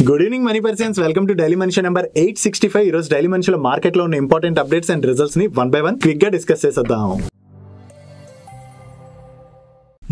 Good evening money persons, welcome to daily మనిషి number 865. ఈ రోజు డైలీ మనిషిలో మార్కెట్ లో ఉన్న ఇంపార్టెంట్ అప్డేట్స్ అండ్ రిజల్ట్స్ ని వన్ బై వన్ క్విక్ గా డిస్కస్ చేసేద్దాం.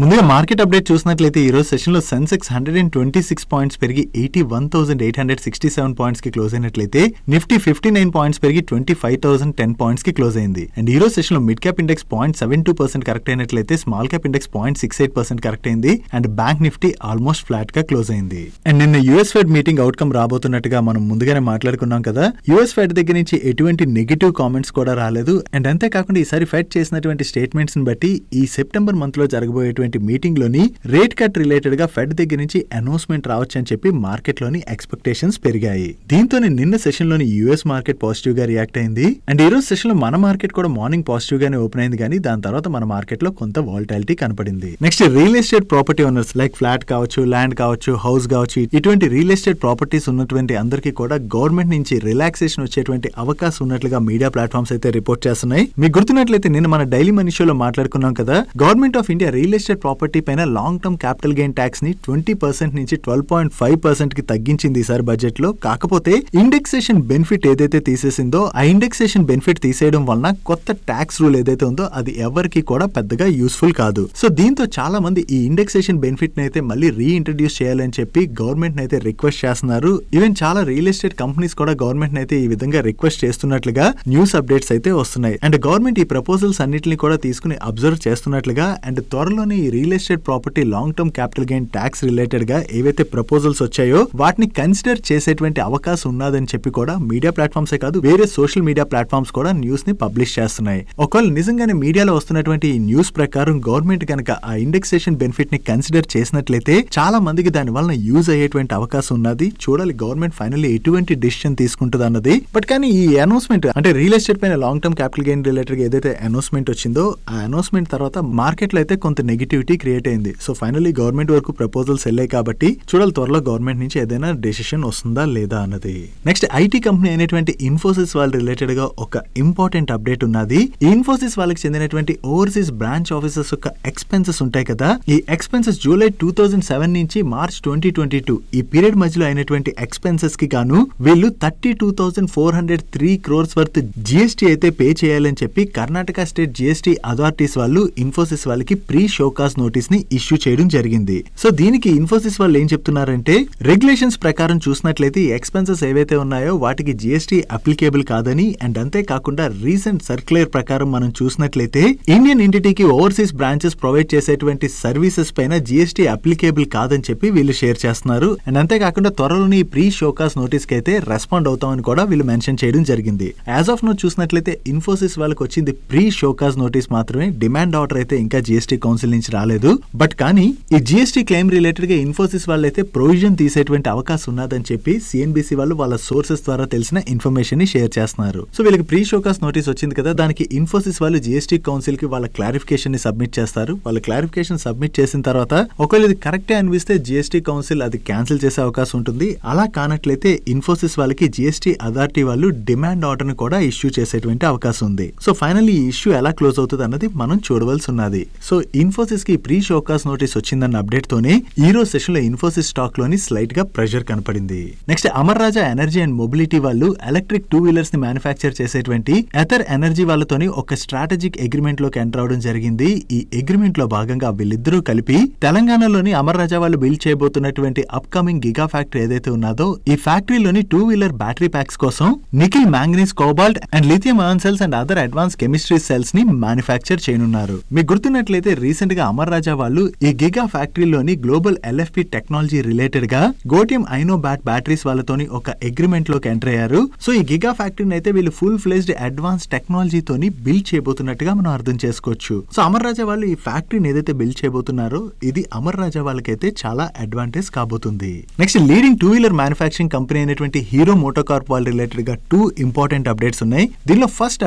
ముందుగా మార్కెట్ అప్డేట్ చూసినట్లయితే ఈ రోజు సెషన్ లో సెన్సెక్స్ 126 పాయింట్స్ పెరిగి 81,867 పాయింట్స్ కి క్లోజ్ అయినట్లయితే నిఫ్టీ 59 పాయింట్స్ పెరిగి 25,010 పాయింట్స్ కి క్లోజ్ అయింది. అండ్ ఈ రోజు సెషన్ లో మిడ్ క్యాప్ ఇండెక్స్ 0.72% కరెక్ట్ అయినట్లయితే స్మాల్ క్యాప్ ఇండెక్స్ 0.68% కరెక్ట్ అయింది. And bank Nifty almost flat గా క్లోజ్ అయింది. అండ్ నిన్న యూఎస్ ఫెడ్ మీటింగ్ అవుట్కమ్ రాబోతున్నట్టుగా మనం ముందుగానే మాట్లాడుకున్నాం కదా. యూఎస్ ఫెడ్ దగ్గర నుంచి ఎటువంటి నెగిటివ్ కామెంట్స్ కూడా రాలేదు. అండ్ అంతేకాకుండా ఈసారి ఫెడ్ చేసినటువంటి స్టేట్మెంట్స్ ని బట్టి ఈ సెప్టెంబర్ మంత్ లో జరగబోయేటువంటి మీటింగ్ లోని రేట్ కట్ రిలేటెడ్ గా ఫెడ్ దగ్గర నుంచి అనౌన్స్మెంట్ రావచ్చు అని చెప్పి మార్కెట్ లోని ఎక్స్పెక్టేషన్స్ పెరిగాయి. దీంతోనే నిన్న సెషన్ లోని యూఎస్ మార్కెట్ పాజిటివ్ గా రియాక్ట్ అయింది. అండ్ ఈ రోజు సెషన్ లో మన మార్కెట్ కూడా మార్నింగ్ పాజిటివ్ గానే ఓపెన్ అయింది, కానీ దాని తర్వాత మన మార్కెట్ లో కొంత వాలటాలిటీ కనపడింది. Next real estate property owners like flat కావచ్చు, ల్యాండ్ కావచ్చు, హౌస్ కావచ్చు, ఇటువంటి రియల్ ఎస్టేట్ ప్రాపర్టీస్ ఉన్నటువంటి అందరికీ కూడా గవర్నమెంట్ నుంచి రిలాక్సేషన్ వచ్చేటువంటి అవకాశం ఉన్నట్లుగా మీడియా ప్లాట్ఫామ్స్ అయితే రిపోర్ట్ చేస్తున్నాయి. మీకు గుర్తున్నట్లయితే నిన్న మన డైలీ మనీ షోలో మాట్లాడుకున్నాం కదా, government of India real estate property పైన long term capital gain tax ని 20% నుంచి 12.5% కి తగ్గించింది ఈసారి బడ్జెట్ లో. కాకపోతే ఇండెక్సేషన్ బెనిఫిట్ ఏదైతే తీసేసిందో ఆ ఇండెక్సేషన్ బెనిఫిట్ తీసేయడం వలన కొత్త ట్యాక్స్ రూల్ ఏదైతే ఉందో అది ఎవరికి కూడా పెద్దగా యూస్ఫుల్ కాదు. సో దీంతో చాలా మంది ఈ ఇండెక్సేషన్ బెనిఫిట్ ని అయితే మళ్ళీ రీఇంట్రడ్యూస్ చేయాలని చెప్పి గవర్నమెంట్ అయితే రిక్వెస్ట్ చేస్తున్నారు. ఈవెన్ చాలా రియల్ ఎస్టేట్ కంపెనీస్ కూడా గవర్నమెంట్ అయితే ఈ విధంగా రిక్వెస్ట్ చేస్తున్నట్లుగా న్యూస్ అప్డేట్స్ అయితే వస్తున్నాయి. అండ్ గవర్నమెంట్ ఈ ప్రపోజల్స్ అన్నిటిని కూడా తీసుకుని అబ్జర్వ్ చేస్తున్నట్లుగా, అండ్ త్వరలోనే ఈ real estate property long term capital gain tax related గా ఏవైతే ప్రపోజల్స్ వచ్చాయో వాటిని కన్సిడర్ చేసేటువంటి అవకాశం ఉన్నదని చెప్పి కూడా మీడియా ప్లాట్ఫామ్స్ కాదు, వేరే సోషల్ మీడియా ప్లాట్ఫామ్స్ కూడా న్యూస్ ని పబ్లిష్ చేస్తున్నాయి. ఒకవేళ నిజంగానే మీడియాలో వస్తున్నటువంటి ఈ న్యూస్ ప్రకారం గవర్నమెంట్ కనుక ఆ ఇండెక్సేషన్ బెనిఫిట్ ని కన్సిడర్ చేసినట్లయితే చాలా మందికి దాని వలన యూజ్ అయ్యేటువంటి అవకాశం ఉన్నది. చూడాలి గవర్నమెంట్ ఫైనల్లీ ఎటువంటి డిసిషన్ తీసుకుంటుంది అన్నది. బట్ కానీ ఈ అనౌన్స్మెంట్ అంటే రియల్ ఎస్టేట్ పైన long term capital gain related గా ఏదైతే అనౌన్స్మెంట్ వచ్చిందో ఆ అనౌన్స్మెంట్ తర్వాత మార్కెట్ లో అయితే కొంత నెగిటివిటీ క్రియేట్ అయింది. సో ఫైనల్లీ గవర్నమెంట్ వరకు ప్రపోజల్స్ వెళ్ళాయి కాబట్టి చూడాలి త్వరలో గవర్నమెంట్ నుంచి ఏదైనా డెసిషన్ వస్తుందా లేదా అన్నది. నెక్స్ట్ ఐటీ కంపెనీ అయినటువంటి ఇన్ఫోసిస్ వాళ్ళ రిలేటెడ్ గా ఒక ఇంపార్టెంట్ అప్డేట్ ఉన్నది. ఈ ఇన్ఫోసిస్ వాళ్ళకి చెందినటువంటి ఓవర్సీస్ బ్రాంచ్ ఆఫీసర్స్ యొక్క ఎక్స్పెన్సెస్ ఉంటాయి కదా, ఈ ఎక్స్పెన్సెస్ జూలై 2007 నుంచి మార్చ్ 2022 ఈ పీరియడ్ మధ్యలో అయినటువంటి ఎక్స్పెన్సెస్ కి గాను వీళ్ళు 32,403 crores వర్త్ జిఎస్టీ అయితే పే చేయాలని చెప్పి కర్ణాటక స్టేట్ జిఎస్టీ అథారిటీస్ వాళ్ళు ఇన్ఫోసిస్ వాళ్ళకి ప్రీ షోకాస్ నోటీస్ ని ఇష్యూ చేయడం జరిగింది. సో దీనికి ఇన్ఫోసిస్ వాళ్ళు ఏం చెప్తున్నారంటే రెగ్యులేషన్స్ ప్రకారం చూసినట్లయితే ఈ ఎక్స్పెన్సెస్ ఏవైతే ఉన్నాయో వాటికి జిఎస్టీ అప్లికేబుల్ కాదని, అండ్ అంతేకాకుండా రీసెంట్ సర్క్యులర్ ప్రకారం మనం చూసినట్లయితే ఇండియన్ ఎంటిటీకి ఓవర్సీస్ బ్రాంచెస్ ప్రొవైడ్ చేసేటువంటి సర్వీసెస్ పైన జిఎస్టీ అప్లికేబుల్ కాదని చెప్పి వీళ్ళు షేర్ చేస్తున్నారు. అండ్ అంతేకాకుండా త్వరలోని ప్రీ షోకాస్ నోటీస్ కి అయితే రెస్పాండ్ అవుతామని కూడా వీళ్ళు మెన్షన్ చేయడం జరిగింది. యాజ్ ఆఫ్ నో చూసినట్లయితే ఇన్ఫోసిస్ వాళ్ళకి వచ్చింది ప్రీ షోకాస్ నోటీస్ మాత్రమే, డిమాండ్ ఆర్డర్ అయితే ఇంకా జిఎస్టీ కౌన్సిల్ నుంచి రాలేదు. బట్ కానీ ఈ జిఎస్టీ క్లెయిమ్ రిలేటెడ్ గా ఇన్ఫోసిస్ వాళ్ళైతే ప్రొవిజన్ తీసేటువంటి అవకాశం ఉన్నదని చెప్పి సిఎన్బిసి వాళ్ళు వాళ్ళ సోర్సెస్ ద్వారా తెలిసిన ఇన్ఫర్మేషన్ ని షేర్ చేస్తున్నారు. సో వీళ్ళకి ప్రీ షోకాస్ నోటీస్ వచ్చింది కదా, దానికి ఇన్ఫోసిస్ వాళ్ళు జిఎస్టీ కౌన్సిల్ కి వాళ్ళ క్లారిఫికేషన్ ని సబ్మిట్ చేస్తారు. వాళ్ళ క్లారిఫికేషన్ సబ్మిట్ చేసిన తర్వాత ఒకవేళ ఇది కరెక్టే అనిపిస్తే జిఎస్టీ కౌన్సిల్ అది క్యాన్సిల్ చేసే అవకాశం ఉంటుంది. అలా కానట్లయితే ఇన్ఫోసిస్ వాళ్ళకి జిఎస్టీ అథారిటీ వాళ్ళు డిమాండ్ ఆర్డర్ ని కూడా ఇష్యూ చేసేటువంటి అవకాశం ఉంది. సో ఫైనల్లీ ఈ ఇష్యూ ఎలా క్లోజ్ అవుతుంది అన్నది మనం చూడవలసి ఉన్నది. సో ఇన్ఫోసిస్ కి ప్రీ షోకాస్ నోటీస్ వచ్చిందన్న అప్డేట్ తోనే ఈ రోజు సెషన్ లో ఇన్ఫోసిస్ స్టాక్ లోని స్లైట్ గా ప్రెషర్ కనపడింది. Next Amar Raja energy and mobility వాళ్ళు ఎలక్ట్రిక్ 2 వీలర్స్ ని మ్యానుఫ్యాక్చర్ చేసేటువంటి ఎథర్ ఎనర్జీ వాళ్ళతోని ఒక స్ట్రాటజిక్ అగ్రిమెంట్ లోకి ఎంటర్ అవడం జరిగింది. ఈ అగ్రిమెంట్ లో భాగంగా వీళ్ళిద్దరూ కలిపి తెలంగాణలోని అమర్ రాజా వాళ్ళు బిల్డ్ చేయబోతున్నటువంటి అప్ కమింగ్ గిగా ఫ్యాక్టరీ ఏదైతే ఉన్నదో ఈ ఫ్యాక్టరీలోని 2 వీలర్ బ్యాటరీ ప్యాక్స్ కోసం nickel, manganese, cobalt and lithium ion cells and other advance chemistry cells ని మ్యానుఫ్యాక్చర్ చేయనున్నారు. మీకు గుర్తున్నట్లయితే రీసెంట్ గా అమర్ రాజా వాళ్ళు ఈ గిగా ఫ్యాక్టరీలోని గ్లోబల్ ఎల్ఎఫ్పి టెక్నాలజీ రిలేటెడ్ గా గోటియం ఐనోబాట్ బ్యాటరీస్ వాళ్ళతోని ఒక అగ్రిమెంట్ లోకి ఎంటర్ అయ్యారు. సో ఈ గిగా ఫ్యాక్టరీని అయితే వీళ్ళు ఫుల్ ఫ్లెజ్డ్ అడ్వాన్స్ టెక్నాలజీతోని బిల్డ్ చేయబోతున్నట్టుగా మనం అర్థం చేసుకోవచ్చు. సో అమర్ రాజా వాళ్ళు ఈ ఫ్యాక్టరీని ఏదైతే బిల్డ్ చేయబోతున్నారో ఇది అమర్ రాజా వాళ్ళకైతే చాలా అడ్వాంటేజ్ కాబోతుంది. Next leading 2 wheeler manufacturing company అయినటువంటి హీరో మోటోకార్ప్ వాళ్ళ రిలేటెడ్ గా 2 ఇంపార్టెంట్ అప్డేట్స్ ఉన్నాయి. దీనిలో ఫస్ట్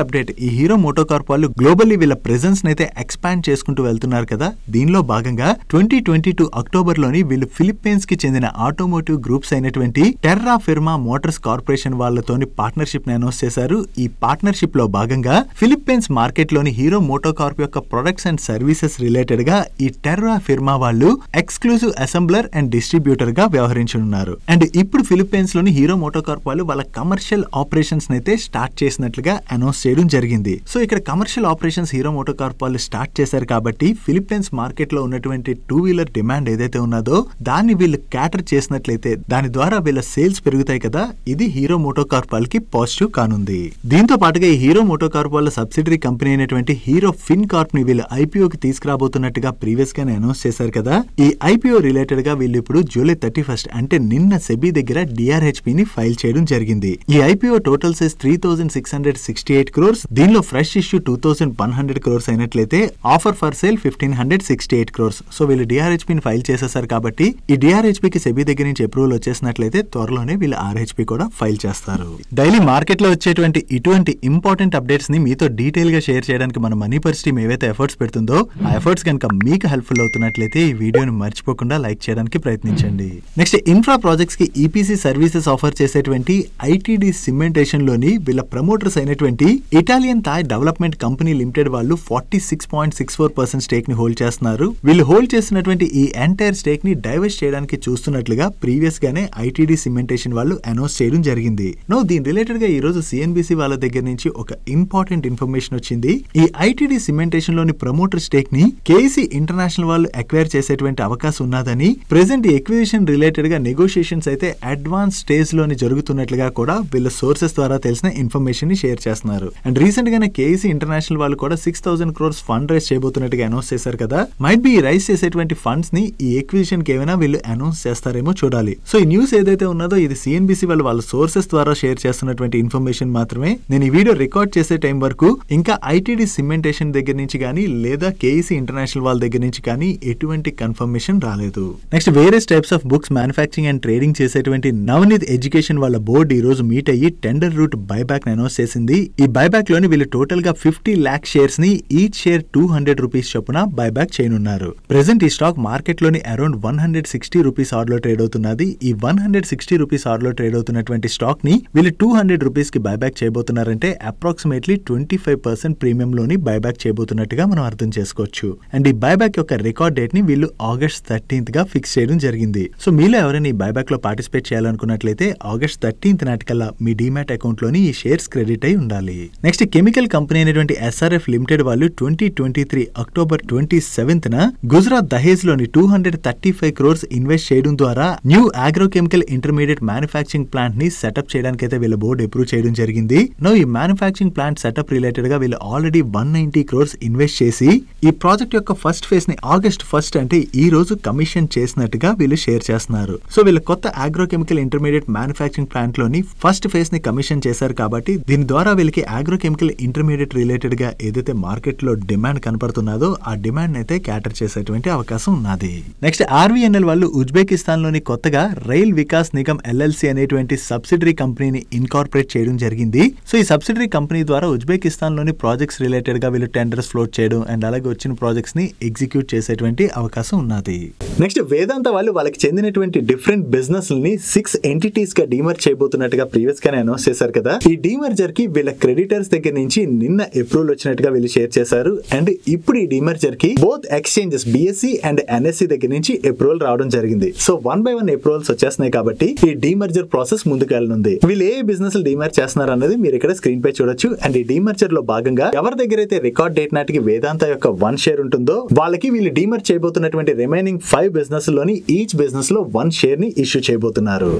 అప్డేట్, ఈ హీరో మోటోకార్ప్ వాళ్ళు గ్లోబల్లీ వీళ్ళ ప్రెజెన్స్ అయితే ఎక్స్పాండ్ చేసుకుంటూ వెళ్తున్నారు కదా. దీనిలో భాగంగా 2022 అక్టోబర్ లోని వీళ్ళు ఫిలిప్పీన్స్ కి చెందిన ఆటోమోటివ్ గ్రూప్స్ అయినటువంటి టెర్రా ఫిర్మా మోటార్స్ కార్పొరేషన్ వాళ్ళతోని పార్ట్నర్షిప్ ని అనౌన్స్ చేశారు. ఈ పార్ట్నర్షిప్ లో భాగంగా ఫిలిప్పీన్స్ మార్కెట్ లోని హీరో మోటోకార్ప్ యొక్క ప్రొడక్ట్స్ అండ్ సర్వీసెస్ రిలేటెడ్ గా ఈ టెర్రా ఫిర్మా వాళ్ళు ఎక్స్క్లూజివ్ అసెంబ్లర్ అండ్ డిస్ట్రిబ్యూటర్ గా వ్యవహరించనున్నారు. అండ్ ఇప్పుడు ఫిలిప్పీన్స్ లోని హీరో మోటోకార్ప్ వాళ్ళు వాళ్ళ కమర్షియల్ ఆపరేషన్స్ అయితే స్టార్ట్ చేసినట్లుగా అనౌన్స్ చేయడం జరిగింది. సో ఇక్కడ కమర్షియల్ ఆపరేషన్స్ హీరో మోటోకార్ప్ వాళ్ళు స్టార్ట్ చేశారు కాబట్టి ఫిలిప్పీన్స్ మార్కెట్ లో ఉన్నటువంటి 2-వీలర్ డిమాండ్ ఏదైతే ఉన్నదో దాన్ని వీళ్ళు క్యాటర్ చేసినట్లయితే దాని ద్వారా వీళ్ళ సేల్స్ పెరుగుతాయి కదా. ఇది హీరో మోటోకార్ప్ వాళ్ళకి పాజిటివ్ కానుంది. దీంతో పాటుగా ఈ హీరో మోటోకార్ప్ వాళ్ళ సబ్సిడరీ కంపెనీ అయినటువంటి హీరో ఫిన్ కార్ప్ ని వీళ్ళు ఐపీఓకి తీసుకురాబోతున్నట్టుగా ప్రీవియస్ గానే అనౌన్స్ చేశారు కదా. ఈ ఐపీఓ రిలేటెడ్ గా వీళ్ళు ఇప్పుడు జూలై 31 అంటే నిన్న సెబీ దగ్గర డిఆర్హెచ్పి ని ఫైల్ చేయడం జరిగింది. ఈ ఐపీఓ టోటల్ సైజ్ 3668 crores. దీనిలో ఫ్రెష్ ఇష్యూ 2100 crores అయినట్లయితే offer for sale 1568 crores. So వీళ్ళు డిఆర్హెచ్పి ని ఫైల్ చేసేసారు కాబట్టి ఈ డిఆర్హెచ్పి కి సెబీ దగ్గర నుంచి అప్రూవల్ వచ్చేసినట్లయితే త్వరలోనే వీళ్ళు ఆర్హెచ్పి కూడా ఫైల్ చేస్తారు. డైలీ మార్కెట్ లో వచ్చేటువంటి ఇటువంటి ఇంపార్టెంట్ అప్డేట్స్ ని మీతో డీటెయిల్ గా షేర్ చేయడానికి మన మనీ పర్స్ టీమ్ ఏవైతే ఎఫర్ట్స్ పెడుతుందో ఆ ఎఫర్ట్స్ కనుక మీకు హెల్ప్ఫుల్ అవుతున్నట్లయితే ఈ వీడియోని మర్చిపోకుండా లైక్ చేయడానికి ప్రయత్నించండి. నెక్స్ట్ ఇన్ఫ్రా ప్రాజెక్ట్స్ కి ఈపీసీ సర్వీసెస్ ఆఫర్ చేసేటువంటి ఐటీడీ సిమెంటేషన్ లోని వీళ్ళ ప్రమోటర్స్ అయినటువంటి Italian Thai development company limited వాళ్ళు 46.64% స్టేక్ ని హోల్డ్ చేస్తున్నారు. వీళ్ళు హోల్డ్ చేసినటువంటి ఈ ఎంటైర్ స్టేక్ ని డైవర్ట్ చేయడానికి చూస్తున్నట్లుగా ప్రీవియస్ గానే ఐటీడీ సిమెంటేషన్ వాళ్ళు అనౌన్స్ చేయడం జరిగింది. దీని రిలేటెడ్ గా ఈ రోజు సిఎన్బిసి వాళ్ళ దగ్గర నుంచి ఒక ఇంపార్టెంట్ ఇన్ఫర్మేషన్ వచ్చింది. ఈ ఐటీడీ సిమెంటేషన్ లోని ప్రమోటర్ స్టేక్ ని కేసీ ఇంటర్నేషనల్ వాళ్ళు అక్వైర్ చేసేటువంటి అవకాశం ఉన్నదని ప్రెసెంట్ ఎక్విజిషన్ రిలేటెడ్ గా నెగోషియేషన్స్ అయితే అడ్వాన్స్ స్టేజ్ లోని జరుగుతున్నట్లుగా కూడా వీళ్ళ సోర్సెస్ ద్వారా తెలిసిన ఇన్ఫర్మేషన్ ని షేర్ చేస్తున్నారు. అండ్ రీసెంట్ గానే కేసీ ఇంటర్నేషనల్ వాళ్ళు కూడా 6000 crores ఫండ్ రైజ్ చేయబోతున్నట్టుగా అనౌన్స్ చేశారు కదా. మైట్ బి రైజ్ చేసేటువంటి ఫండ్స్ ని ఈ ఎక్విజిషన్ కి ఏమైనా వీళ్ళు అనౌన్స్ చేస్తారేమో చూడాలి. సో ఈ న్యూస్ ఏదైతే ఉన్నదో ఇది సిఎన్బిసి వాళ్ళ సోర్సెస్ ద్వారా షేర్ చేస్తున్నటువంటి ఇన్ఫర్మేషన్ మాత్రమే. నేను ఈ వీడియో రికార్డ్ చేసే టైం వరకు ఇంకా ఐటీడీ సిమెంటేషన్ దగ్గర నుంచి కానీ లేదా కేఈసీ ఇంటర్నేషనల్ వాళ్ళ దగ్గర నుంచి కానీ ఎటువంటి కన్ఫర్మేషన్ రాలేదు. Next various types of books manufacturing and trading చేసేటువంటి నవనీత్ ఎడ్యుకేషన్ వాళ్ళ బోర్డు ఈ రోజు మీట్ అయ్యి టెండర్ రూట్ బైబ్యాక్ అనౌన్స్ చేసింది. ఈ బైబ్యాక్ లోని వీళ్ళు టోటల్ గా 50 lakh షేర్స్ ని ఈచ్ షేర్ 200 rupees చొప్పున బైబ్యాక్ చేయనున్నారు. ప్రెసెంట్ ఈ స్టాక్ మార్కెట్ లోని అరౌండ్ 160 rupees ఆర్డర్ లో ట్రేడ్ అవుతున్నది. ఈ 160 rupees ఆర్డర్ లో ట్రేడ్ అవుతున్నటువంటి స్టాక్ ని వీళ్ళు 200 rupees కి బైబ్యాక్ చేయబోతున్నారంటే అప్రాక్సిమేట్లీ 25% ప్రీమియం లోని బైబ్యాక్ చేయబోతున్నట్టుగా మనం అర్థం చేసుకోవచ్చు. అండ్ ఈ బైబ్యాక్ యొక్క రికార్డ్ డేట్ ని వీళ్ళు August 13th గా ఫిక్స్ చేయడం జరిగింది. సో మీలో ఎవరైనా ఈ బైబ్యాక్ లో పార్టిసిపేట్ చేయాలనుకున్నట్లయితే August 13th నాటికల్లా మీ డీమ్యాట్ అకౌంట్ లోని ఈ షేర్స్ క్రెడిట్ అయి ఉండాలి. నెక్స్ట్ కెమికల్ కంపెనీ అయినటువంటి ఎస్ఆర్ఎఫ్ లిమిటెడ్ వాళ్ళు 2023 అక్టోబర్ 27th గుజరాత్ దహేజ్ లోని 235 crores ఇన్వెస్ట్ చేయడం ద్వారా new agrochemical intermediate manufacturing plant ని సెటప్ చేయడానికి అయితే వీళ్ళ బోర్డు అప్రూవ్ చేయడం జరిగింది. ఈ మ్యానుఫ్యాక్చరింగ్ ప్లాంట్ సెటప్ రిలేటెడ్ గా వీళ్ళు ఆల్రెడీ 190 crores ఇన్వెస్ట్ చేసి ఈ ప్రాజెక్ట్ యొక్క ఫస్ట్ ఫేజ్ ని August 1st అంటే ఈ రోజు కమిషన్ చేసినట్టుగా వీళ్ళు షేర్ చేస్తున్నారు. సో వీళ్ళ కొత్త అగ్రోకెమికల్ ఇంటర్మీడియట్ మ్యానుఫ్యాక్చరింగ్ ప్లాంట్ లోని ఫస్ట్ ఫేజ్ ని కమిషన్ చేశారు కాబట్టి దీని ద్వారా వీళ్ళకి అగ్రోకెమికల్ ఇంటర్మీడియట్ రిలేటెడ్ గా ఏదైతే మార్కెట్ లో డిమాండ్ కనపడుతున్నదో ఆ డిమాండ్ అయితే క్యాటర్ చేసేటువంటి అవకాశం ఉన్నది. నెక్స్ట్ ఆర్వీఎన్ఎల్ వాళ్ళు ఉజ్బెకిస్తాన్ లోని కొత్తగా రైల్ వికాస్ నిగమ్ ఎల్ఎల్సి అనేటువంటి సబ్సిడరీ కంపెనీని ఇన్కార్పొరేట్ చేయడం జరిగింది. సో ఈ సబ్సిడరీ కంపెనీ ద్వారా ఉజ్బెకిస్తాన్ లోని ప్రాజెక్ట్స్ రిలేటెడ్ గా వీళ్ళు టెండర్స్ ఫ్లోట్ చేయడం అండ్ అలాగే వచ్చిన ప్రాజెక్ట్స్ ని ఎగ్జిక్యూట్ చేసేటువంటి అవకాశం ఉన్నది. నెక్స్ట్ వేదాంత వాళ్ళు వాళ్ళకి చెందినటువంటి డిఫరెంట్ బిజినెస్ ని 6 entities గా డీమర్జ్ చేయబోతున్నట్టుగా ప్రీవియస్ గానే అనౌన్స్ చేశారు కదా. ఈ డీమర్జర్ కి వీళ్ళ క్రెడిటర్స్ దగ్గర నుంచి నిన్న అప్రూవల్ వచ్చినట్టుగా వీళ్ళు షేర్ చేశారు. అండ్ ఇప్పుడు ఈ డీమర్జర్ కి both exchanges BSE and NSE దగ్గర నుంచి అప్రూవల్ రావడం జరిగింది. సో 1 by 1 అప్రూవల్స్ వచ్చేస్తున్నాయి కాబట్టి ఈ డీమర్జర్ ప్రాసెస్ ముందుకు వెళ్ళనుంది. వీళ్ళు ఏ బిజినెస్ డీమర్జ్ చేస్తున్నారు అన్నది మీరు ఇక్కడ స్క్రీన్ పై చూడొచ్చు. అండ్ ఈ డీమర్జర్ లో భాగంగా ఎవరి దగ్గర అయితే రికార్డ్ డేట్ నాటికి వేదాంత యొక్క 1 share ఉంటుందో వాళ్ళకి వీళ్ళు డీమర్జ్ చేయబోతున్నటువంటి రిమైనింగ్ 5 business లోని ఈచ్ బిజినెస్ లో 1 share ని ఇష్యూ చేయబోతున్నారు.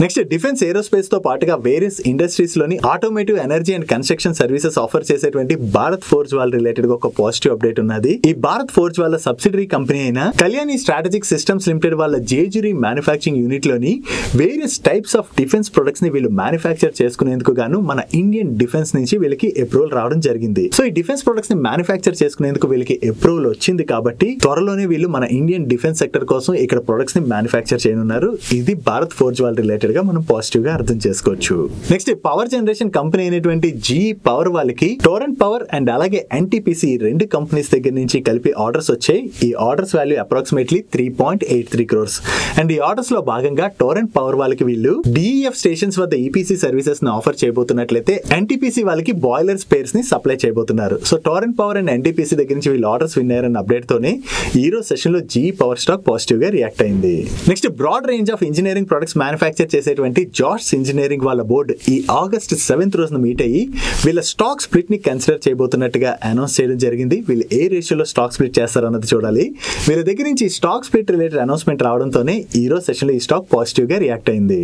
నెక్స్ట్ డిఫెన్స్ ఏరోస్పేస్ తో పాటుగా వేరియస్ ఇండస్ట్రీస్ లోని automotive energy and construction services offer చేసేటువంటి భారత్ ఫోర్జ్ వాళ్ళ రిలేటెడ్ గా ఒక పాజిటివ్ అప్డేట్ ఉన్నది. ఈ భారత్ ఫోర్జ్ వాళ్ళ సబ్సిడరీ కంపెనీ అయిన కళ్యాణి స్ట్రాటజిక్ సిస్టమ్స్ లిమిటెడ్ వాళ్ళ జేజురీ మ్యానుఫ్యాక్చరింగ్ యూనిట్ లోని various types of defence products ని వీళ్ళు మ్యానుఫ్యాక్చర్ చేసుకునేందుకు గాను మన ఇండియన్ డిఫెన్స్ నుంచి వీళ్ళకి అప్రూవల్ రావడం జరిగింది. సో ఈ డిఫెన్స్ ప్రొడక్ట్స్ ని మ్యానుఫ్యాక్చర్ చేసుకునేందుకు వీళ్ళకి అప్రూవల్ వచ్చింది కాబట్టి త్వరలోనే వీళ్ళు మన ఇండియన్ డిఫెన్స్ సెక్టర్ కోసం ఇక్కడ ప్రొడక్ట్స్ ని మ్యానుఫ్యాక్చర్ చేయనున్నారు. ఇది భారత్ ఫోర్జ్ వాళ్ళ రిలేటెడ్ గా మనం పాజిటివ్ గా అర్థం చేసుకోవచ్చు. నెక్స్ట్ పవర్ జనరేషన్ కంపెనీ అయినటువంటి జీ పవర్ వాళ్ళకి టోరెంట్ పవర్ అండ్ అలాగే ఎన్టీపీసీ రెండు కంపెనీస్ దగ్గర నుంచి కలిపి ఆర్డర్స్ వచ్చాయి. ఈ orders value approximately 3.83 crores. And ఈ ఆర్డర్స్ లో భాగంగా టోరెంట్ పవర్ వాళ్ళకి వీళ్ళు డిఈఎఫ్ స్టేషన్స్ వద్ద ఈపీసీ సర్వీసెస్ ని ఆఫర్ చేయబోతున్నట్లయితే ఎన్టీపీసీ వాళ్ళకి బాయిలర్ స్పేర్స్ ని సప్లై చేయబోతున్నారు. So torrent power and NTPC దగ్గర నుంచి వీళ్ళు ఆర్డర్స్ విన్నారన్న అప్డేట్ తోనే ఈ రోజు సెషన్ లో జీ పవర్ స్టాక్ పాజిటివ్ గా రియాక్ట్ అయింది. Next broad range of engineering products manufacture చేసేటువంటి జార్జ్ ఇంజనీరింగ్ వాళ్ళ బోర్డు ఈ ఆగస్ట్ 7th రోజున మీట్ అయ్యి వీళ్ళ స్టాక్ స్ప్లిట్ ని కన్సిడర్ చేయబోతున్నట్టుగా అనౌన్స్ చేయడం జరిగింది. వీళ్ళు ఏ రేషియోలో స్టాక్ స్ప్లిట్ చేస్తారన్నది చూడాలి. వీళ్ళ దగ్గర నుంచి స్టాక్ స్ప్లిట్ రిలేటెడ్ అనౌన్స్మెంట్ రావడంతోనే ఈ రోజు సెషన్ లో ఈ స్టాక్ పాజిటివ్ గా రియాక్ట్ అయింది.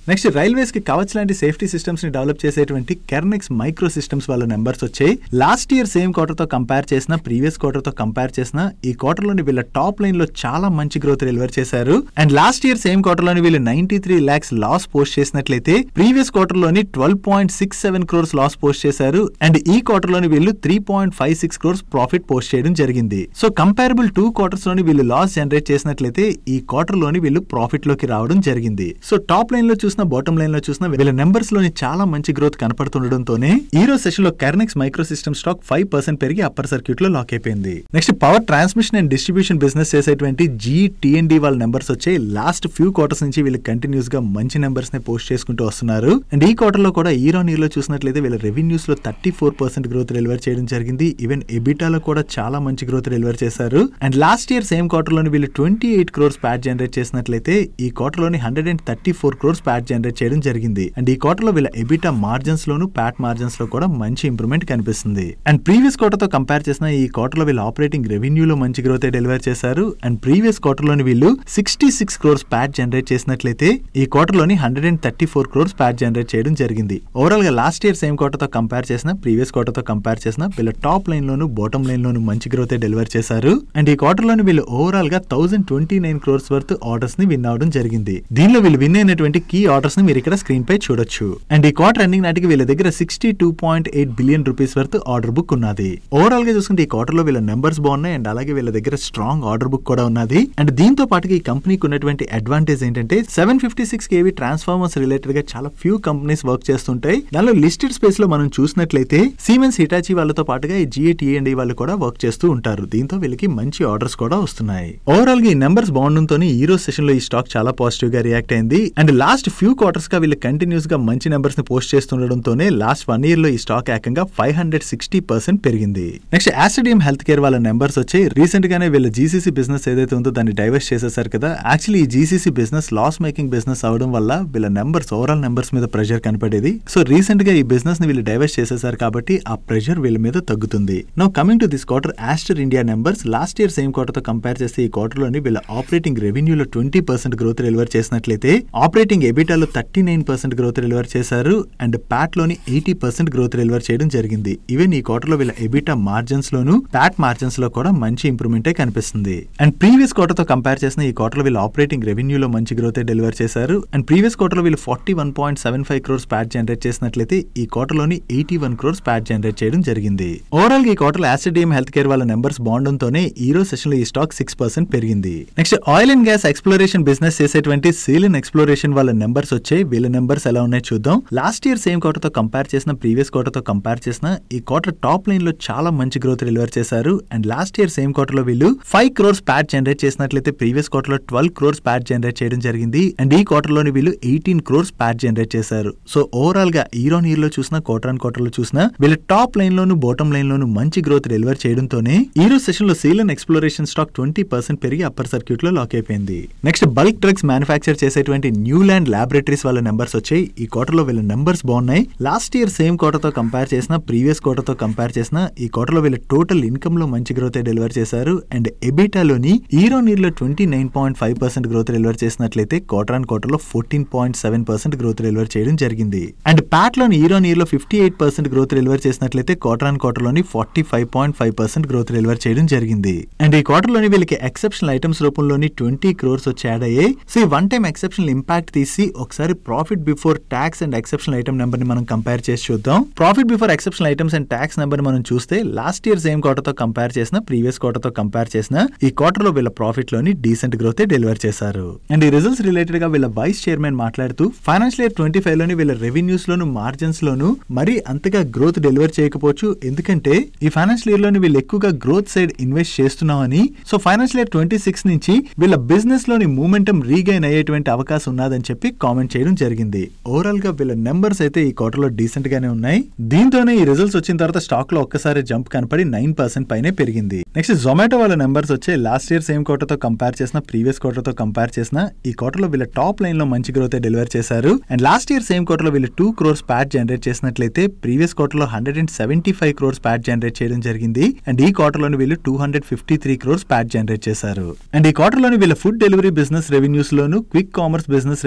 నెక్స్ట్ రైల్వేస్ కి కవచ్ లాంటి సేఫ్టీ సిస్టమ్స్ ని డెవలప్ చేసేటువంటి కెర్నెక్స్ మైక్రో సిస్టమ్స్ వాళ్ళ నెంబర్స్ వచ్చాయి. లాస్ట్ ఇయర్ సేమ్ క్వార్టర్ తో కంపేర్ చేసిన ప్రీవియస్ క్వార్టర్ తో కంపేర్ చేసిన ఈ క్వార్టర్ లోని వీళ్ళ టాప్ లైన్ లో చాలా మంచి గ్రోత్ డెలివర్ చేశారు. And last year same quarter లోని వీళ్ళు 93 lakhs లాస్ పోస్ట్ చేసినట్లయితే ప్రీవియస్ క్వార్టర్ లోని 12.67 crores లాస్ పోస్ట్ చేశారు. అండ్ ఈ క్వార్టర్ లోని వీళ్ళు 3.56 crores ప్రాఫిట్ పోస్ట్ చేయడం జరిగింది. సో కంపారబుల్ 2 quarters లోని వీళ్ళు లాస్ జనరేట్ చేసినట్లయితే ఈ క్వార్టర్ లోని వీళ్ళు ప్రాఫిట్ లోకి రావడం జరిగింది. సో టాప్ లైన్ లో బాటమ్ లైన్ లో చూసిన వీళ్ళ నెంబర్స్ లోని చాలా మంచి గ్రోత్ కనపడుతుండడంతోనే ఈ రోజు సెషన్ లో కెర్నెక్స్ మైక్రో సిస్టమ్ స్టాక్ 5% పెరిగి అప్పర్ సర్క్యూట్ లో లాక్ అయిపోయింది. Next power transmission and distribution business చేసేటువంటి GT&D వాళ్ళ నెంబర్స్ వచ్చాయి. లాస్ట్ ఫ్యూ క్వార్టర్స్ నుంచి వీళ్ళు కంటిన్యూస్ గా మంచి నెంబర్స్ ని పోస్ట్ చేసుకుంటూ వస్తున్నారు. అండ్ ఈ క్వార్టర్ లో కూడా ఇయర్ ఆన్ ఇయర్ లో చూసినట్లయితే వీళ్ళ రెవెన్యూస్ లో 34% గ్రోత్ డెలివర్ చేయడం జరిగింది. ఈవెన్ ఎబిటాలో కూడా చాలా మంచి గ్రోత్ డెలివర్ చేశారు. And last year same quarter లోని వీళ్ళు 28 crores ప్యాట్ జనరేట్ చేసినట్లయితే ఈ క్వార్టర్ లోని 134 crores ప్యాట్ జనరేట్ చేయడం జరిగింది. అండ్ ఈ క్వార్టర్ లో వీళ్ళ ఎబిటా మార్జిన్స్ లోను ప్యాట్ మార్జిన్స్ లో కూడా మంచి ఇంప్రూవ్మెంట్ కనిపిస్తుంది. అండ్ ప్రీవియస్ క్వార్టర్ తో కంపేర్ చేసిన ఈ క్వార్టర్ లో వీళ్ళ ఆపరేటింగ్ రెవెన్యూలో మంచి గ్రోత్ డెలివర్ చేశారు. అండ్ ప్రీవియస్ క్వార్టర్ లోని వీళ్ళు 66 crores ప్యాట్ జనరేట్ చేసినట్లయితే ఈ క్వార్టర్ లోని 134 crores ప్యాట్ జనరేట్ చేయడం జరిగింది. ఓవరాల్ గా లాస్ట్ ఇయర్ సేమ్ క్వార్టర్ తో కంపేర్ చేసిన ప్రీవియస్ క్వార్టర్ తో కంపేర్ చేసిన వీళ్ళ టాప్ లైన్ లోను బాటమ్ లైన్ లోను మంచి గ్రోత్ డెలివర్ చేశారు. అండ్ ఈ క్వార్టర్ లోని వీళ్ళు ఓవరాల్ గా 1029 crores వర్త్ ఆర్డర్స్ ని విన్ అవడం జరిగింది. దీనిలో వీళ్ళు విన్ అయినటువంటి కీ ఆర్డర్స్ ని మీరు ఇక్కడ స్క్రీన్ పై చూడొచ్చు. అండ్ ఈ క్వార్టర్ ఎండింగ్ నాటికి వీళ్ళ దగ్గర 62.8 billion rupees worth order book ఉన్నది. ఓవరాల్ గా చూసుకుంటే ఈ క్వార్టర్ లో వీళ్ళ నెంబర్స్ బాగున్నాయి. అండ్ అలాగే వీళ్ళ దగ్గర స్ట్రాంగ్ ఆర్డర్ బుక్ కూడా ఉన్నది. అండ్ దీంతో పాటుగా ఈ కంపెనీకి ఉన్నటువంటి అడ్వాంటేజ్ ఏంటంటే 756 kV ట్రాన్స్ఫార్మర్స్ రిలేటెడ్ గా చాలా ఫ్యూ కంపెనీస్ వర్క్ చేస్తుంటాయి. దానిలో లిస్టెడ్ స్పేస్ లో మనం చూసినట్లయితే సిమెన్స్ హిటాచి వాళ్ళతో పాటుగా ఈ GT&D వాళ్ళు కూడా వర్క్ చేస్తూ ఉంటారు. దీంతో వీళ్ళకి మంచి ఆర్డర్స్ కూడా వస్తున్నాయి. ఓవరాల్ గా ఈ నెంబర్స్ బాగుండడంతో ఈ రోజు సెషన్ లో ఈ స్టాక్ చాలా పాజిటివ్ గా రియాక్ట్ అయింది. అండ్ లాస్ట్ ఫ్యూ క్వార్టర్స్ గా వీళ్ళు కంటిన్యూస్ గా మంచి నెంబర్స్ ని పోస్ట్ చేస్తుండడంతోనే లాస్ట్ 1 year లో ఈ స్టాక్ ఏకంగా 560% పెరిగింది. నెక్స్ట్ ఆస్ట్రేడియం హెల్త్ కేర్ వాళ్ళ నెంబర్స్ వచ్చి రీసెంట్ గానే వీళ్ళ జీసీసీ బిజినెస్ ఏదైతే ఉందో దాన్ని డైవర్స్ చేసేసారు కదా. యాక్చువల్లీ ఈ GCC business loss making business అవడం వల్ల వీళ్ళ నెంబర్స్ ఓవరాల్ నెంబర్స్ మీద ప్రెషర్ కనపడేది. సో రీసెంట్ గా ఈ బిజినెస్ ని వీళ్ళు డైవర్స్ చేసేసారు కాబట్టి ఆ ప్రెషర్ వీళ్ళ మీద తగ్గుతుంది. Now coming to this quarter Aster India numbers last year same quarter తో కంపేర్ చేస్తే ఈ క్వార్టర్ లోని వీళ్ళ ఆపరేటింగ్ రెవెన్యూలో 20% గ్రోత్ డెలివర్ చేసినట్లయితే ఆపరేటింగ్ ఎబిటాలో 39% గ్రోత్ డెలివర్ చేశారు. అండ్ ప్యాట్ లోని 80% గ్రోత్ డెలివర్ చేయడం జరిగింది. ఈవెన్ ఈ క్వార్టర్ లో వీళ్ళ ఎబిటా మార్జిన్స్ లోను ప్యాట్ మార్జిన్స్ లో కూడా మంచి ఇంప్రూవ్మెంటే కనిపిస్తుంది. అండ్ ప్రీవియస్ క్వార్టర్ తో కంపేర్ చేసిన ఈ క్వార్టర్ లో వీళ్ళ ఆపరేటింగ్ రెవెన్యూలో మంచి గ్రోత్ డెలివర్ చేశారు. అండ్ ప్రీవియస్ క్వార్టర్ లో వీళ్ళు 41.75 crores ప్యాట్ జనరేట్ చేసినట్లయితే ఈ క్వార్టర్ లోని 81 crores ప్యాట్ జనరేట్ చేయడం జరిగింది. ఓవరాల్ గా ఈ క్వార్టర్ లో ఆస్ట్రేడియం హెల్త్ కేర్ వాళ్ళ నెంబర్స్ బాగుండడంతోనే ఈ రోజు సెషన్ లో ఈ స్టాక్ 6% పెరిగింది. Next oil and gas exploration business చేసేటువంటి సీలిన్ ఎక్స్ప్లోరేషన్ వాళ్ళ నెంబర్స్ వచ్చాయి. వీళ్ళ నెంబర్స్ ఎలా ఉన్నాయో చూద్దాం. లాస్ట్ ఇయర్ సేమ్ క్వార్టర్ తో కంపేర్ చేసిన ప్రీవియస్ క్వార్టర్ తో కంపేర్ చేసిన ఈ క్వార్టర్ టాప్ లైన్ లో చాలా మంచి గ్రోత్ డెలివర్ చేశారు. And last year same quarter లో వీళ్ళు 5 crores ప్యాట్ జనరేట్ చేసినట్లయితే ప్రీవియస్ క్వార్టర్ లో 12 crores ప్యాట్ జనరేట్ చేయడం జరిగింది. అండ్ ఈ క్వార్టర్ లోని వీళ్ళు 18 crores ప్యాట్ జనరేట్ చేశారు. సో ఓవరాల్ గా ఇయర్ ఆన్ ఇయర్ లో చూసిన క్వార్టర్ ఆన్ క్వార్టర్ లో చూసిన వీళ్ళ టాప్ లైన్ లోను బాటమ్ లైన్ లోను మంచి గ్రోత్ డెలివర్ చేయడంతోనే ఈ రోజు సెషన్ లో సీలిన్ ఎక్స్ప్లోరేషన్ స్టాక్ 20% పెరిగి అప్పర్ సర్క్యూట్ లో లాక్ అయిపోయింది. నెక్స్ట్ బల్క్ డ్రగ్స్ మ్యానుఫ్యాక్చర్ చేసేటువంటి న్యూలాండ్ ల్యాబొరేటరీస్ వాళ్ళ నెంబర్స్ వచ్చాయి. ఈ క్వార్టర్ లో వీళ్ళ నెంబర్స్ బాగున్నాయి. లాస్ట్ ఇయర్ సేమ్ క్వార్టర్ తో కంపేర్ చేసిన ప్రీవియస్ క్వార్టర్ తో కంపేర్ చేసిన ఈ క్వార్టర్ లో వీళ్ళ టోటల్ ఇన్కమ్ లో మంచి గ్రోత్ డెలివర్ చేశారు. అండ్ ఎబిటాలోని ఇయర్ ఆన్ ఇయర్ లో 29.5% గ్రోత్ డెలివర్ చేసినట్లయితే క్వార్టర్ ఆన్ క్వార్టర్ లో 14.7% గ్రోత్ డెలివర్ చేయడం జరిగింది. అండ్ ప్యాట్ లోని ఇయర్ ఆన్ ఇయర్ లో 58% గ్రోత్ డెలివర్ చేసినట్లయితే క్వార్టర్ ఆన్ క్వార్టర్ లోని 45.5% గ్రోత్ డెలివర్ చేయడం జరిగింది. అండ్ ఈ క్వార్టర్ లోని వీళ్ళకి ఎక్సెప్షనల్ ఐటమ్స్ రూపంలోని 20 crores వచ్చి యాడ్ అయ్యాయి. సో ఈ వన్ టైం ఎక్సెప్షనల్ ఇంపాక్ట్ తీసి ఒకసారి profit before tax and exceptional item number ని మనం కంపేర్ చేసి చూద్దాం. Profit before exceptional items and tax number మనం చూస్తే లాస్ట్ ఇయర్ సేమ్ క్వార్టర్ తో కంపేర్ చేసిన, ప్రీవియస్ క్వార్టర్ తో కంపేర్ చేసిన ఈ క్వార్టర్ లో వీళ్ళ ప్రాఫిట్ లోని డీసెంట్ గ్రోత్ డెలివర్ చేశారు. అండ్ ఈ రిజల్ట్స్ రిలేటెడ్ గా వీళ్ళ వైస్ చైర్మన్ మాట్లాడుతూ ఫైనాన్షియల్ ఇయర్ 25 లోని వీళ్ళ రెవెన్యూస్ లోను, మార్జిన్స్ లోను మరి అంతగా గ్రోత్ డెలివర్ చేయకపోవచ్చు. ఎందుకంటే ఈ ఫైనాన్షియల్ ఇయర్ లోని వీళ్ళు ఎక్కువగా గ్రోత్ సైడ్ ఇన్వెస్ట్ చేస్తున్నామని, సో ఫైనాన్షియల్ ఇయర్ 26 నుంచి వీళ్ళ బిజినెస్ లోని మూమెంటం రీగైన్ అయ్యేటువంటి అవకాశం ఉన్నదని చెప్పి కామెంట్ చేయడం జరిగింది. ఓవరాల్ గా వీళ్ళ నెంబర్స్ అయితే ఈ క్వార్టర్ లో డీసెంట్ గానే ఉన్నాయి. దీంతోనే ఈ రిజల్ట్స్ వచ్చిన తర్వాత స్టాక్ లో ఒక్కసారి జంప్ కనపడి 9% పైనే పెరిగింది. నెక్స్ట్ జొమాటో వాళ్ళ నెంబర్స్ వచ్చే లాస్ట్ ఇయర్ సేమ్ క్వార్టర్ తో కంపేర్ చేసిన, ప్రీవియస్ క్వార్టర్ తో కంపేర్ చేసిన ఈ క్వార్టర్ లో వీళ్ళ టాప్ లైన్ లో మంచి గ్రోత్ డెలివర్ చేశారు. And last year same quarter లో వీళ్ళు 2 crores ప్యాట్ జనరేట్ చేసినట్లయితే ప్రీవియస్ క్వార్టర్ లో 175 crores ప్యాట్ జనరేట్ చేయడం జరిగింది. అండ్ ఈ క్వార్టర్ లోని వీళ్ళు 253 crores ప్యాట్ జనరేట్ చేశారు. అండ్ ఈ క్వార్టర్ లోని వీళ్ళ ఫుడ్ డెలివరీ బిజినెస్ రెవెన్యూస్ లోను, క్విక్ కామర్స్ బిజినెస్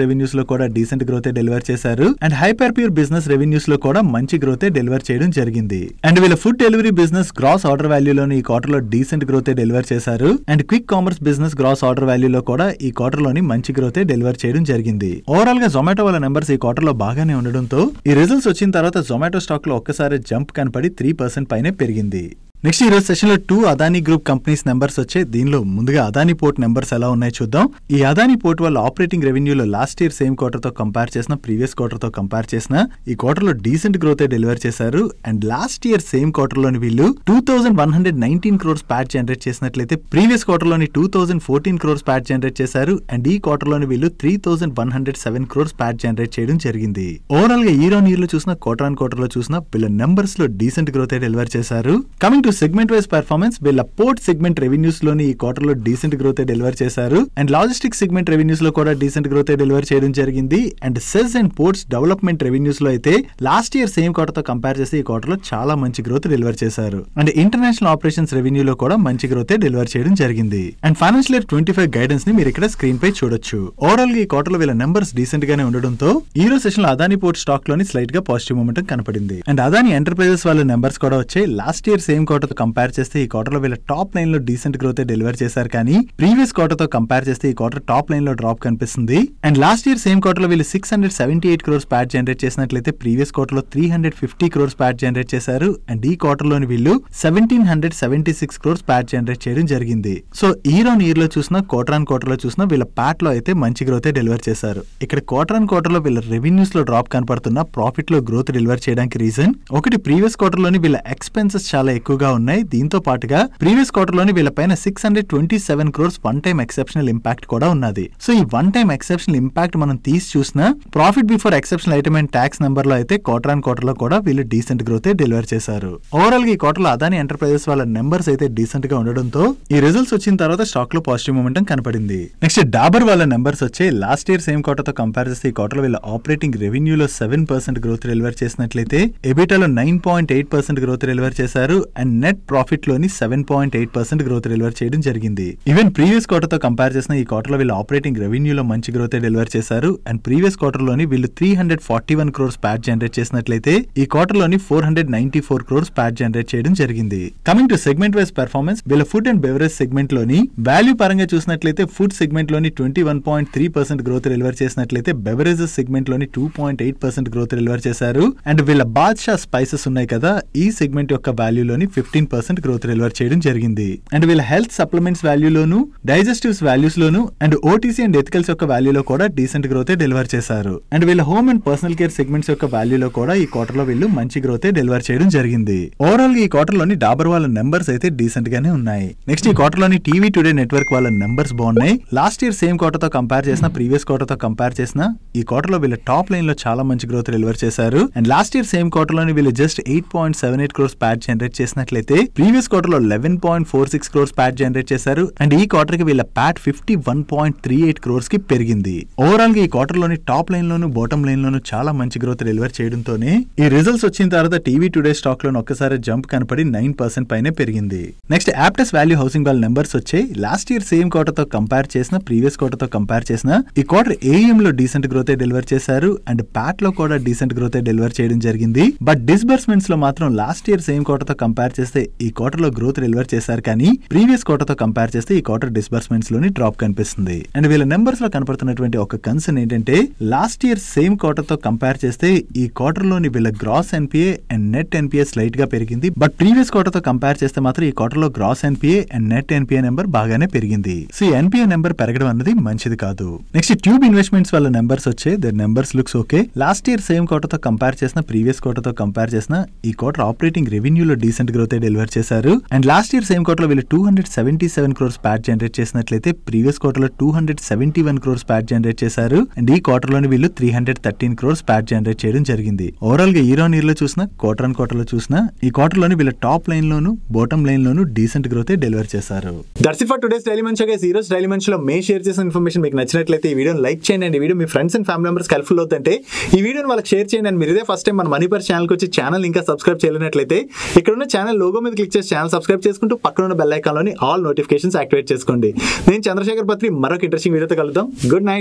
రెవెన్యూస్ లో కూడా డీసెంట్ గ్రోత్ డెలివర్ చేశారు. And hyper pure business revenues లో కూడా మంచి గ్రోత్ డెలివర్ చేయడం జరిగింది. అండ్ వీళ్ళ food delivery business gross order value లోని ఈ క్వార్టర్ లో డీసెంట్ గ్రోత్ డెలివర్ చేశారు. And quick commerce business gross order value లో కూడా ఈ క్వార్టర్ లోని మంచి గ్రోత్ డెలివర్ చేయడం జరిగింది. ఓవరాల్ గా జొమాటో వాళ్ళ నెంబర్స్ ఈ క్వార్టర్ లో బాగానే ఉండడంతో ఈ రిజల్ట్స్ వచ్చిన తర్వాత జొమాటో స్టాక్ లో ఒక్కసారి జంప్ కనపడి 3% పైనే పెరిగింది. నెక్స్ట్ ఈ రోజు సెషన్ లో 2 అదానీ గ్రూప్ కంపెనీస్ నెంబర్స్ వచ్చాయి. దీనిలో ముందుగా అదానీ పోర్ట్ నెంబర్స్ ఎలా ఉన్నాయో చూద్దాం. ఈ అదానీ పోర్ట్ వాళ్ళ ఆపరేటింగ్ రెవెన్యూలో లాస్ట్ ఇయర్ సేమ్ క్వార్టర్ తో కంపేర్ చేసిన, ప్రీవియస్ క్వార్టర్ తో కంపేర్ చేసిన ఈ క్వార్టర్ లో డీసెంట్ గ్రోత్ డెలివర్ చేశారు. And last year same quarter లోని వీళ్ళు 2119 crores ప్యాట్ జనరేట్ చేసినట్లయితే ప్రీవియస్ క్వార్టర్ లోని 2014 crores ప్యాట్ జనరేట్ చేశారు. అండ్ ఈ క్వార్టర్ లోని వీళ్ళు 3107 crores ప్యాట్ జనరేట్ చేయడం జరిగింది. ఓవరాల్ గా ఇయర్ ఆన్ ఇయర్ లో చూసిన, క్వార్టర్ ఆన్ క్వార్టర్ లో చూసిన వీళ్ళ నెంబర్స్ లో డీసెంట్ గ్రోత్ డెలివర్ చేశారు. Coming to segment wise performance, వీళ్ళ పోర్ట్ సెగ్మెంట్ రెవెన్యూస్ లోని ఈ క్వార్టర్ లో డీసెంట్ గ్రోత్ డెలివర్ చేశారు. అండ్ లాజిస్టిక్ సెగ్మెంట్ రెవెన్యూస్ లో కూడా డీసెంట్ గ్రోత్ డెలివర్ చేయడం జరిగింది. And SEZ and ports development revenues లో అయితే లాస్ట్ ఇయర్ సేమ్ క్వార్టర్ తో కంపేర్ చేసి ఈ క్వార్టర్ లో చాలా మంచి గ్రోత్ డెలివర్ చేశారు. అండ్ ఇంటర్నేషనల్ ఆపరేషన్స్ రెవెన్యూ లో కూడా మంచి గ్రోత్ డెలివర్ చేయడం జరిగింది. అండ్ ఫైనాన్షియల్ ఇయర్ 25 గైడెన్స్ ని మీరు ఇక్కడ స్క్రీన్ పై చూడొచ్చు. ఓవరాల్ గా ఈ క్వార్టర్ లో వీళ్ళ నెంబర్స్ డీసెంట్ గానే ఉండడంతో ఈ రోజు సెషన్ లో అదానీ పోర్ట్ స్టాక్ లోని స్లైట్ గా పాజిటివ్ మూమెంట్ కనపడింది. అండ్ అదానీ ఎంటర్ప్రైజెస్ వాళ్ళ నెంబర్స్ కూడా వచ్చాయి. లాస్ట్ ఇయర్ సేమ్ క్వార్టర్ తో కంపేర్ చేస్తే ఈ క్వార్టర్ లో వీళ్ళ టాప్ లైన్ లో డీసెంట్ గ్రోత్ డెలివర్ చేశారు. కానీ ప్రీవియస్ క్వార్టర్ తో కంపేర్ చేస్తే ఈ క్వార్టర్ టాప్ లైన్ లో డ్రాప్ కనిపిస్తుంది. And last year same quarter లో వీళ్ళు 678 crores ప్యాట్ జనరేట్ చేసినట్లయితే ప్రీవియస్ క్వార్టర్ లో 350 crores ప్యాట్ జనరేట్ చేశారు. అండ్ ఈ క్వార్టర్ లోని వీళ్ళు 1776 crores ప్యాట్ జనరేట్ చేయడం జరిగింది. సో ఇయర్ ఆన్ ఇయర్ లో చూసినా, క్వార్టర్ ఆన్ క్వార్టర్ లో చూసినా వీళ్ళ ప్యాట్ లో అయితే మంచి గ్రోత్ డెలివర్ చేశారు. ఇక్కడ క్వార్టర్ ఆన్ క్వార్టర్ లో వీళ్ళ రెవెన్యూస్ లో డ్రాప్ కనపడుతున్న, ప్రాఫిట్ లో గ్రోత్ డెలివర్ చేయడానికి రీజన్ ఒకటి ప్రీవియస్ క్వార్టర్ లోని వీళ్ళ ఎక్స్పెన్సెస్ చాలా ఎక్కువగా ఉన్నాయి. దీంతో పాటుగా ప్రీవియస్ క్వార్టర్ లోని వీళ్ళ పైన 627 crores one time exceptional impact కూడా ఉన్నది. సో ఈ వన్ టైం ఎక్సెప్షనల్ ఇంపాక్ట్ మనం తీసి చూసినా profit before exceptional item and tax number లో అయితే క్వార్టర్ ఆన్ క్వార్టర్ లో కూడా వీళ్ళు డీసెంట్ గ్రోత్ డెలివర్ చేశారు. ఓవరాల్ గా ఈ క్వార్టర్ లో అదానీ ఎంటర్ప్రైజెస్ వాళ్ళ నెంబర్స్ అయితే డీసెంట్ గా ఉండడంతో ఈ రిజల్ట్స్ వచ్చిన తర్వాత స్టాక్ లో పాజిటివ్ మూమెంటం కనపడింది. నెక్స్ట్ డాబర్ వాళ్ళ నెంబర్స్ వచ్చే లాస్ట్ ఇయర్ సేమ్ క్వార్టర్ తో కంపేర్ చేస్తే ఈ క్వార్టర్ లో వీళ్ళ ఆపరేటింగ్ రెవెన్యూలో 7% గ్రోత్ డెలివర్ చేసినట్లయితే ఎబిటాలో 9.8% గ్రోత్ డెలివర్ చేశారు. అండ్ నెట్ ప్రాఫిట్ లోని 7.8% గ్రోత్ డెలివర్ చేయడం జరిగింది. ఈవెన్ ప్రీవియస్ క్వార్టర్ తో కంపేర్ చేసిన ఈ క్వార్టర్ లో వీళ్ళు ఆపరేటింగ్ రెవెన్యూలో మంచి గ్రోత్ డెలివర్ చేశారు. అండ్ ప్రీవియస్ క్వార్టర్ లోని వీళ్ళు 341 crores ప్యాట్ జనరేట్ చేసినట్లయితే ఈ క్వార్టర్ లోని 494 crores ప్యాట్ జనరేట్ చేయడం జరిగింది. Coming to segment wise performance, వీళ్ళ ఫుడ్ అండ్ బెవరేజ్ సెగ్మెంట్ లోని వాల్యూ పరంగా చూసినట్లయితే ఫుడ్ సెగ్మెంట్ లోని 21.3% గ్రోత్ డెలివర్ చేసినట్లయితే బెవరేజెస్ సెగ్మెంట్ లోని 2.8% గ్రోత్ డెలివర్ చేశారు. అండ్ వీళ్ళ బాద్షా స్పైసెస్ ఉన్నాయి కదా, ఈ సెగ్మెంట్ యొక్క వాల్యూలోని 15% గ్రోత్ డెలివర్ చేయడం జరిగింది. అండ్ వీళ్ళ హెల్త్ సప్లిమెంట్స్ వాల్యూలోను, డైజెస్టివ్స్ వాల్యూస్ లోను అండ్ ఓటీసీ అండ్ ఎథికల్స్ యొక్క వాల్యూలో కూడా డీసెంట్ గ్రోత్ డెలివర్ చేశారు. అండ్ వీళ్ళ home and personal care segments యొక్క వాల్యూలో కూడా ఈ క్వార్టర్ లో వీళ్ళు మంచి గ్రోత్ డెలివర్ చేయడం జరిగింది. ఓవరాల్ గా ఈ క్వార్టర్ లోని డాబర్ వాళ్ళ నెంబర్స్ అయితే డీసెంట్ గానే ఉన్నాయి. నెక్స్ట్ ఈ క్వార్టర్ లోని టీవీ టుడే నెట్వర్క్ వాళ్ళ నెంబర్స్ బాగున్నాయి. లాస్ట్ ఇయర్ సేమ్ క్వార్టర్ తో కంపేర్ చేసిన, ప్రీవియస్ క్వార్టర్ తో కంపేర్ చేసిన ఈ క్వార్టర్ లో వీళ్ళ టాప్ లైన్ లో చాలా మంచి గ్రోత్ డెలివర్ చేశారు. And last year same quarter లోని వీళ్ళు జస్ట్ 8.78 crores ప్యాట్ జనరేట్ చేసినట్లయితే ప్రీవియస్ క్వార్టర్ లో 11.46 crores ప్యాట్ జనరేట్ చేశారు. అండ్ ఈ క్వార్టర్ కి వీళ్ళ ప్యాట్ 51.38 crores కి పెరిగింది. ఓవరాల్ గా ఈ క్వార్టర్ లోని టాప్ లైన్ లోను, బాటమ్ లైన్ లోను చాలా మంచి గ్రోత్ డెలివర్ చేయడంతోనే ఈ రిజల్ట్స్ వచ్చిన తర్వాత టీవీ టుడే స్టాక్ లోని ఒక్కసారి జంప్ కనపడి 9% పైనే పెరిగింది. నెక్స్ట్ యాప్టెస్ వాల్యూ హౌసింగ్ వాళ్ళ నెంబర్స్ వచ్చాయి. లాస్ట్ ఇయర్ సేమ్ క్వార్టర్ తో కంపేర్ చేసిన, ప్రీవియస్ క్వార్టర్ తో కంపేర్ చేసిన ఈ క్వార్టర్ ఏఎం లో డీసెంట్ గ్రోత్ డెలివర్ చేశారు. అండ్ ప్యాట్ లో కూడా డీసెంట్ గ్రోత్ డెలివర్ చేయడం జరిగింది. బట్ డిస్బర్స్మెంట్స్ లో మాత్రం లాస్ట్ ఇయర్ సేమ్ క్వార్టర్ తో కంపేర్ చేస్తే ఈ క్వార్టర్ లో గ్రోత్ డెలివర్ చేశారు, కానీ ప్రీవియస్ క్వార్టర్ తో కంపేర్ చేస్తే ఈ క్వార్టర్ డిస్బర్స్మెంట్స్ లోని డ్రాప్ కనిపిస్తుంది. అండ్ వీళ్ళ నెంబర్స్ లో కనపడుతున్నటువంటి ఒక కన్సర్న్ ఏంటంటే లాస్ట్ ఇయర్ సేమ్ క్వార్టర్ తో కంపేర్ చేస్తే ఈ క్వార్టర్ లోని వీళ్ళ gross NPA and net NPA slight గా పెరిగింది. బట్ ప్రీవియస్ క్వార్టర్ తో కంపేర్ చేస్తే మాత్రం ఈ క్వార్టర్ లో gross NPA and net NPA number బాగానే పెరిగింది. సో ఎన్పిఏ నెంబర్ పెరగడం అన్నది మంచిది కాదు. నెక్స్ట్ ట్యూబ్ ఇన్వెస్ట్మెంట్స్ వాళ్ళ నెంబర్స్ వచ్చే దర్ numbers looks okay. Last year same quarter తో కంపేర్ చేసిన ప్రీవియస్ క్వార్టర్ తో కంపేర్ చేసిన ఈ క్వార్టర్ ఆపరేటింగ్ రెవెన్యూలో డీసెంట్ గ్రోత్ డెలివర్ చేశారు. And last year same quarter లో వీళ్ళు 277 crores ప్యాట్ జనరేట్ చేసినట్లయితే ప్రీవియస్ క్వార్టర్ లో 271 crores ప్యాట్ జనరేట్ చేశారు. అండ్ ఈ క్వార్టర్ లోని వీళ్ళు 313 crores ప్యాట్ జనరేట్ చేయడం జరిగింది. ఓవరాల్ గా ఇయర్ ఆన్ ఇయర్ లో చూసినా క్వార్టర్ ఆన్ క్వార్టర్ లో చూసినా ఈ క్వార్టర్ లోని వీళ్ళ టాప్ లైన్ లోను బాటమ్ లైన్ లోను డీసెంట్ గ్రోత్ డెలివర్ చేశారు. That's it for today's daily munch guys. ఈ రోజు డైలీ మంచ్ లో మే షేర్ చేసిన ఇన్ఫర్మేషన్ మీకు నచ్చినట్లయితే ఈ వీడియోని లైక్ చేయండి. అండ్ ఈ video me friends and family members helpful అవుతుంటే ఈ వీడియోని వాళ్ళకి షేర్ చేయండి. అండ్ మీరు ఇదే ఫస్ట్ టైం మన మనీ పర్ ఛానల్ కి వచ్చి ఛానల్ ఇంకా సబ్స్క్రైబ్ చేయలేనట్లయితే ఇక్కడ ఉన్న ఛానల్ లోగో మీద క్లిక్ చేసి ఛానల్ సబ్స్క్రైబ్ చేసుకుంటూ పక్కన ఉన్న బెల్ ఐకాన్ లోని ఆల్ నోటిఫికేషన్స్ యాక్టివేట్ చేసుకోండి. నేను చంద్రశేఖర్ పత్రి మరొక ఇంట్రెస్టింగ్ వీడియోతో కలుద్దాం. Good night.